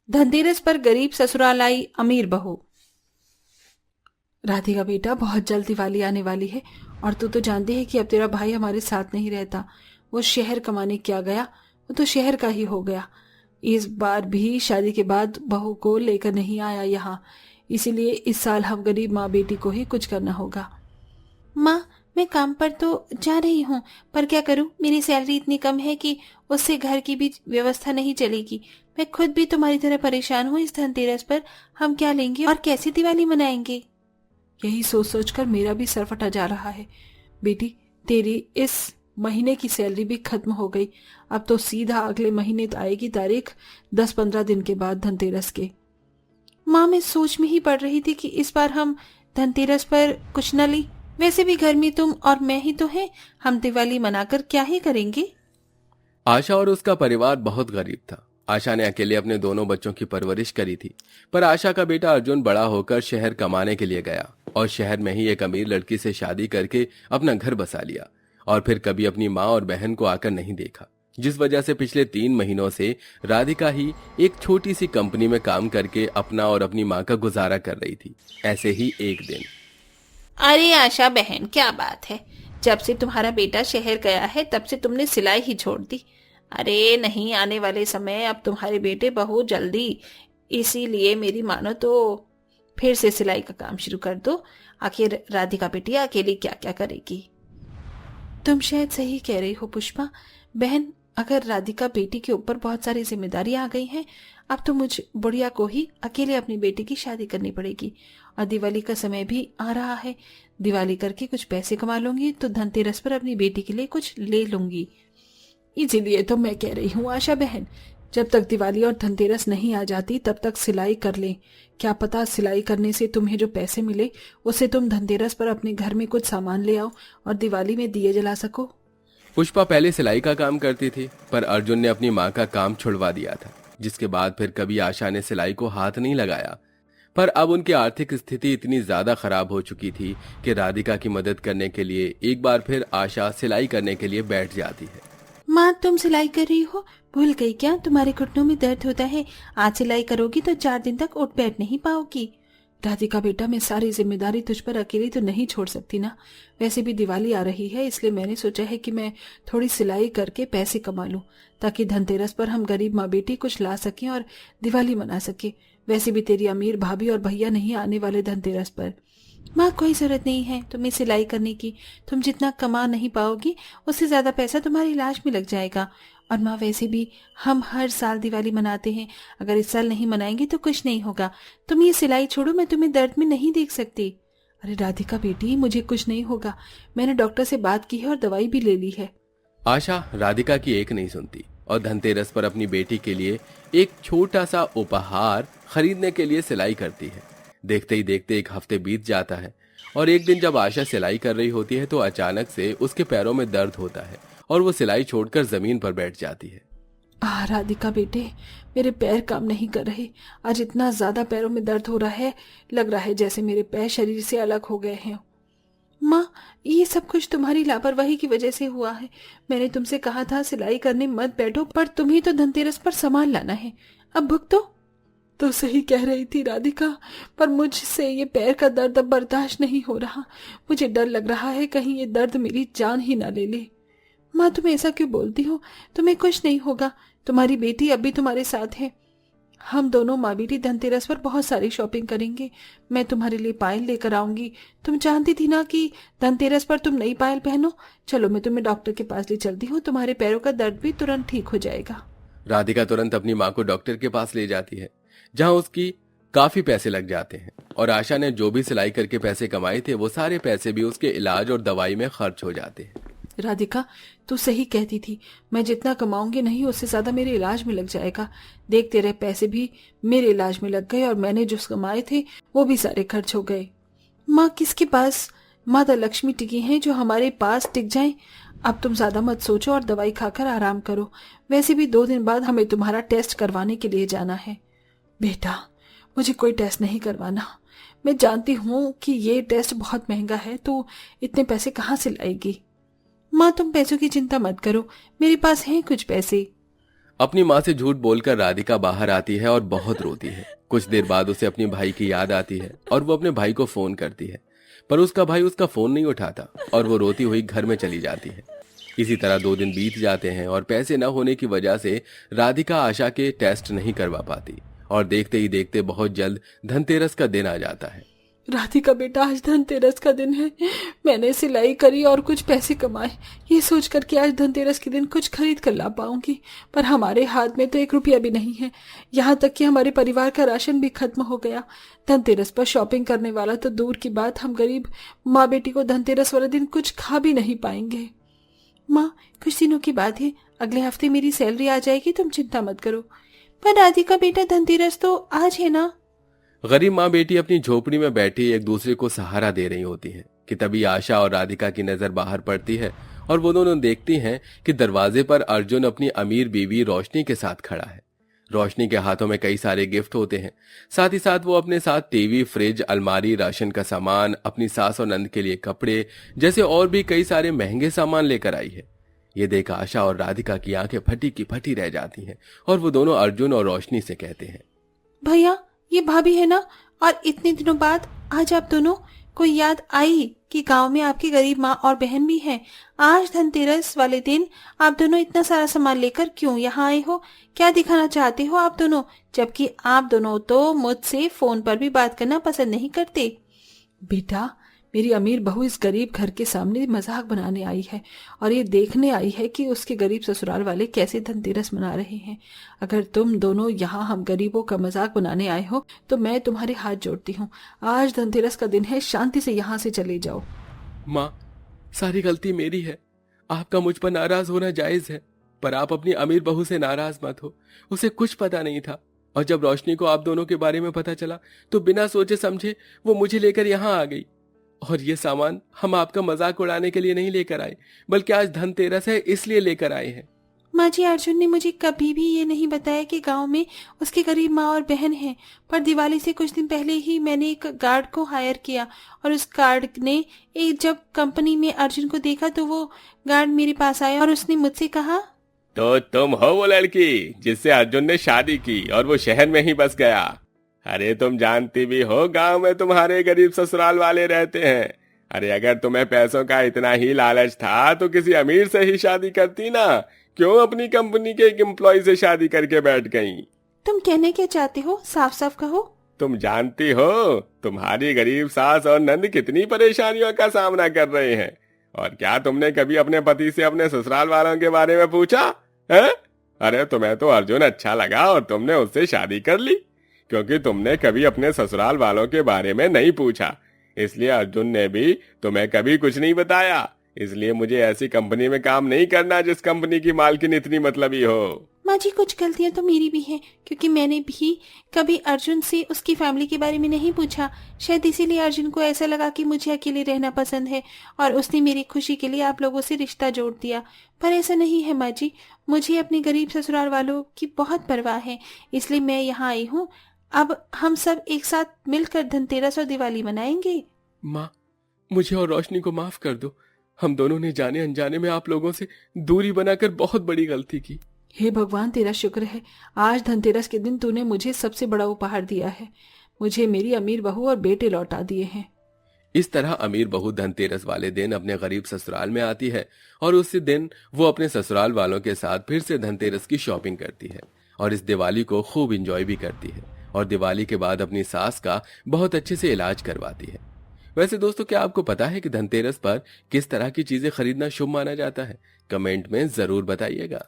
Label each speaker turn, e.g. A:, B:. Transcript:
A: धनतेरस पर गरीब ससुराल आई अमीर बहू। राधिका बेटा, बहुत जल्द दिवाली आने वाली है और तू तो जानती है कि अब तेरा भाई हमारे साथ नहीं रहता। वो शहर कमाने क्या गया, वो तो शहर का ही हो गया। इस बार भी शादी के बाद बहू को लेकर नहीं आया यहाँ, इसीलिए इस साल हम गरीब माँ बेटी को ही कुछ करना होगा। माँ, मैं काम पर तो जा रही हूँ, पर क्या करूँ, मेरी सैलरी इतनी कम है कि उससे घर की भी व्यवस्था नहीं चलेगी। मैं खुद भी तुम्हारी तरह परेशान हूँ। इस धनतेरस पर हम क्या लेंगे और कैसे दिवाली मनाएंगे? यही सोच सोच कर मेरा भी सर फटा जा रहा है। बेटी, तेरी इस महीने की सैलरी भी खत्म हो गई। अब तो सीधा अगले महीने आएगी तारीख, 10-15 दिन के बाद धनतेरस के। माँ, मैं सोच में ही पड़ रही थी कि इस बार हम धनतेरस पर कुछ न ली। वैसे भी घर में तुम और मैं ही तो हैं, हम दिवाली मनाकर क्या ही करेंगे।
B: आशा और उसका परिवार बहुत गरीब था। आशा ने अकेले अपने दोनों बच्चों की परवरिश करी थी। पर आशा का बेटा अर्जुन बड़ा होकर शहर कमाने के लिए गया और शहर में ही एक अमीर लड़की से शादी करके अपना घर बसा लिया और फिर कभी अपनी माँ और बहन को आकर नहीं देखा, जिस वजह से पिछले 3 महीनों से राधिका ही एक छोटी सी कंपनी में काम करके अपना और अपनी माँ का गुजारा कर रही थी। ऐसे ही एक दिन।
A: अरे आशा बहन, क्या बात है, जब से तुम्हारा बेटा शहर गया है तब से तुमने सिलाई ही छोड़ दी। अरे नहीं, आने वाले समय अब तुम्हारे बेटे बहुत जल्दी, इसीलिए मेरी मानो तो फिर से सिलाई का काम शुरू कर दो। आखिर राधिका बेटी अकेली क्या क्या करेगी। तुम शायद सही कह रही हो पुष्पा बहन। अगर राधिका बेटी के ऊपर बहुत सारी जिम्मेदारी आ गई हैं, अब तो मुझ बुढ़िया को ही अकेले अपनी बेटी की शादी करनी पड़ेगी। और दिवाली का समय भी आ रहा है, दिवाली करके कुछ पैसे कमा लूंगी तो धनतेरस पर अपनी बेटी के लिए कुछ ले लूंगी। इसीलिए तो मैं कह रही हूँ आशा बहन, जब तक दिवाली और धनतेरस नहीं आ जाती तब तक सिलाई कर ले। क्या पता सिलाई करने से तुम्हें जो पैसे मिले उससे तुम धनतेरस पर अपने घर में कुछ सामान ले आओ और दिवाली में दिए जला सको।
B: पुष्पा पहले सिलाई का काम करती थी, पर अर्जुन ने अपनी माँ का काम छुड़वा दिया था, जिसके बाद फिर कभी आशा ने सिलाई को हाथ नहीं लगाया। पर अब उनकी आर्थिक स्थिति इतनी ज्यादा खराब हो चुकी थी कि राधिका की मदद करने के लिए एक बार फिर आशा सिलाई करने के लिए बैठ जाती है।
A: माँ, तुम सिलाई कर रही हो, भूल गई क्या? तुम्हारे घुटनों में दर्द होता है, आज सिलाई करोगी तो 4 दिन तक उठ बैठ नहीं पाओगी। राधिका बेटा, मैं सारी जिम्मेदारी तुझ पर अकेली तो नहीं छोड़ सकती ना। वैसे भी दिवाली आ रही है, इसलिए मैंने सोचा है कि मैं थोड़ी सिलाई करके पैसे कमा लूं, ताकि धनतेरस पर हम गरीब माँ बेटी कुछ ला सकें और दिवाली मना सके। वैसे भी तेरी अमीर भाभी और भैया नहीं आने वाले धनतेरस पर। माँ, कोई जरूरत नहीं है तुम्हें सिलाई करने की। तुम जितना कमा नहीं पाओगी उससे ज्यादा पैसा तुम्हारे इलाज में लग जाएगा। और माँ, वैसे भी हम हर साल दिवाली मनाते हैं, अगर इस साल नहीं मनाएंगे तो कुछ नहीं होगा। तुम ये सिलाई छोड़ो, मैं तुम्हें दर्द में नहीं देख सकती। अरे राधिका बेटी, मुझे कुछ नहीं होगा, मैंने डॉक्टर से बात की है और दवाई भी ले ली है।
B: आशा राधिका की एक नहीं सुनती और धनतेरस पर अपनी बेटी के लिए एक छोटा सा उपहार खरीदने के लिए सिलाई करती है। देखते ही देखते एक हफ्ते बीत जाता है और एक दिन जब आशा सिलाई कर रही होती है तो अचानक से उसके पैरों में दर्द होता है और वो सिलाई छोड़कर जमीन पर बैठ जाती है।
A: राधिका बेटे, मेरे पैर काम नहीं कर रहे। आज इतना ज्यादा पैरों में दर्द हो रहा है, लग रहा है जैसे मेरे पैर शरीर से अलग हो गए हैं। माँ, ये सब कुछ तुम्हारी लापरवाही की वजह से हुआ है। मैंने तुमसे कहा था सिलाई करने मत बैठो, पर तुम्हें तो धनतेरस पर सामान लाना है। अब भुगतो। तो सही कह रही थी राधिका, पर मुझसे ये पैर का दर्द अब बर्दाश्त नहीं हो रहा। मुझे डर लग रहा है कहीं ये दर्द मेरी जान ही ना ले ले। माँ, तुम ऐसा क्यों बोलती हो? तुम्हें कुछ नहीं होगा, तुम्हारी बेटी अब भी तुम्हारे साथ है। हम दोनों माँ बेटी धनतेरस पर बहुत सारी शॉपिंग करेंगे। मैं तुम्हारे लिए पायल लेकर आऊंगी। तुम जानती थी ना कि धनतेरस पर तुम नई पायल पहनो। चलो, मैं तुम्हें डॉक्टर के पास ले चलती हूँ, तुम्हारे पैरों का दर्द भी तुरंत ठीक हो जाएगा।
B: राधिका तुरंत अपनी माँ को डॉक्टर के पास ले जाती है, जहाँ उसकी काफी पैसे लग जाते हैं और आशा ने जो भी सिलाई करके पैसे कमाए थे वो सारे पैसे भी उसके इलाज और दवाई में खर्च हो जाते हैं।
A: राधिका, तू सही कहती थी, मैं जितना कमाऊंगी नहीं उससे ज्यादा मेरे इलाज में लग जाएगा। देख, तेरे पैसे भी मेरे इलाज में लग गए और मैंने जो कमाए थे वो भी सारे खर्च हो गए। माँ, किसके पास माता लक्ष्मी टिकी हैं जो हमारे पास टिक जाएं? अब तुम ज्यादा मत सोचो और दवाई खाकर आराम करो। वैसे भी 2 दिन बाद हमें तुम्हारा टेस्ट करवाने के लिए जाना है। बेटा, मुझे कोई टेस्ट नहीं करवाना। मैं जानती हूँ कि ये टेस्ट बहुत महंगा है, तो इतने पैसे कहाँ से लाएगी? माँ, तुम पैसों की चिंता मत करो, मेरे पास हैं कुछ पैसे।
B: अपनी माँ से झूठ बोलकर राधिका बाहर आती है और बहुत रोती है। कुछ देर बाद उसे अपने भाई की याद आती है और वो अपने भाई को फोन करती है, पर उसका भाई उसका फोन नहीं उठाता और वो रोती हुई घर में चली जाती है। इसी तरह 2 दिन बीत जाते हैं और पैसे न होने की वजह से राधिका आशा के टेस्ट नहीं करवा पाती और देखते ही देखते बहुत जल्द धनतेरस का दिन आ जाता है।
A: राधिका बेटा, आज धनतेरस का दिन है। मैंने सिलाई करी और कुछ पैसे कमाए, ये सोच कर कि आज धनतेरस के दिन कुछ खरीद कर ला पाऊंगी, पर हमारे हाथ में तो 1 रुपया भी नहीं है। यहाँ तक कि हमारे परिवार का राशन भी खत्म हो गया। धनतेरस पर शॉपिंग करने वाला तो दूर की बात, हम गरीब माँ बेटी को धनतेरस वाले दिन कुछ खा भी नहीं पाएंगे। माँ, कुछ दिनों की बात है, अगले हफ्ते मेरी सैलरी आ जाएगी, तुम चिंता मत करो। पर राधिका बेटा, धनतेरस तो आज है ना।
B: गरीब माँ बेटी अपनी झोपड़ी में बैठी एक दूसरे को सहारा दे रही होती हैं कि तभी आशा और राधिका की नजर बाहर पड़ती है और वो दोनों देखती हैं कि दरवाजे पर अर्जुन अपनी अमीर बीवी रोशनी के साथ खड़ा है। रोशनी के हाथों में कई सारे गिफ्ट होते हैं, साथ ही साथ वो अपने साथ टीवी, फ्रिज, अलमारी, राशन का सामान, अपनी सास और नंद के लिए कपड़े जैसे और भी कई सारे महंगे सामान लेकर आई है। ये देख आशा और राधिका की आंखें फटी की फटी रह जाती हैं और वो दोनों अर्जुन और रोशनी से कहते हैं,
A: भैया, ये भाभी है ना, और इतने दिनों बाद आज आप दोनों को याद आई कि गांव में आपकी गरीब माँ और बहन भी हैं। आज धनतेरस वाले दिन आप दोनों इतना सारा सामान लेकर क्यों यहाँ आए हो? क्या दिखाना चाहते हो आप दोनों? जबकि आप दोनों तो मुझसे फोन पर भी बात करना पसंद नहीं करते। बेटा, मेरी अमीर बहू इस गरीब घर के सामने मजाक बनाने आई है और ये देखने आई है कि उसके गरीब ससुराल वाले कैसे धनतेरस मना रहे हैं। अगर तुम दोनों यहाँ हम गरीबों का मजाक बनाने आए हो तो मैं तुम्हारे हाथ जोड़ती हूँ। आज धनतेरस का दिन है, शांति से यहाँ से चले जाओ।
B: माँ, सारी गलती मेरी है। आपका मुझ पर नाराज होना जायज है, पर आप अपनी अमीर बहू से नाराज मत हो। उसे कुछ पता नहीं था और जब रोशनी को आप दोनों के बारे में पता चला तो बिना सोचे समझे वो मुझे लेकर यहाँ आ गई। और ये सामान हम आपका मजाक उड़ाने के लिए नहीं लेकर आए, बल्कि आज धनतेरस है इसलिए लेकर आए हैं।
A: माँ जी, अर्जुन ने मुझे कभी भी ये नहीं बताया कि गांव में उसकी गरीब माँ और बहन है, पर दिवाली से कुछ दिन पहले ही मैंने एक गार्ड को हायर किया और उस गार्ड ने जब कंपनी में अर्जुन को देखा तो वो गार्ड मेरे पास आया और उसने मुझसे कहा,
B: तो तुम हो वो लड़की जिससे अर्जुन ने शादी की और वो शहर में ही बस गया। अरे तुम जानती भी हो गांव में तुम्हारे गरीब ससुराल वाले रहते हैं। अरे अगर तुम्हें पैसों का इतना ही लालच था तो किसी अमीर से ही शादी करती ना, क्यों अपनी कंपनी के एक एम्प्लॉय से शादी करके बैठ गई?
A: तुम कहने क्या चाहते हो? साफ साफ कहो।
B: तुम जानती हो तुम्हारी गरीब सास और नंद कितनी परेशानियों का सामना कर रहे हैं, और क्या तुमने कभी अपने पति से अपने ससुराल वालों के बारे में पूछा है? अरे तुम्हें तो अर्जुन अच्छा लगा और तुमने उससे शादी कर ली, क्योंकि तुमने कभी अपने ससुराल वालों के बारे में नहीं पूछा, इसलिए अर्जुन ने भी तुम्हें कभी कुछ नहीं बताया। इसलिए मुझे ऐसी कंपनी में काम नहीं करना जिस कंपनी की मालकिन इतनी मतलबी हो।
A: माँ जी, कुछ गलतियां तो मेरी भी हैं, क्योंकि मैंने भी कभी अर्जुन से उसकी फैमिली के बारे में नहीं पूछा। शायद इसीलिए अर्जुन को ऐसा लगा कि मुझे अकेले रहना पसंद है और उसने मेरी खुशी के लिए आप लोगों से रिश्ता जोड़ दिया। पर ऐसा नहीं है माँ जी, मुझे अपने गरीब ससुराल वालों की बहुत परवाह है, इसलिए मैं यहाँ आई हूँ। अब हम सब एक साथ मिलकर धनतेरस और दिवाली मनाएंगे।
B: माँ, मुझे और रोशनी को माफ कर दो। हम दोनों ने जाने अनजाने में आप लोगों से दूरी बनाकर बहुत बड़ी गलती की।
A: हे भगवान, तेरा शुक्र है आज धनतेरस के दिन तूने मुझे सबसे बड़ा उपहार दिया है। मुझे मेरी अमीर बहू और बेटे लौटा दिए हैं।
B: इस तरह अमीर बहू धनतेरस वाले दिन अपने गरीब ससुराल में आती है और उसी दिन वो अपने ससुराल वालों के साथ फिर से धनतेरस की शॉपिंग करती है और इस दिवाली को खूब इंजॉय भी करती है और दिवाली के बाद अपनी सास का बहुत अच्छे से इलाज करवाती है। वैसे दोस्तों, क्या आपको पता है कि धनतेरस पर किस तरह की चीजें खरीदना शुभ माना जाता है? कमेंट में जरूर बताइएगा।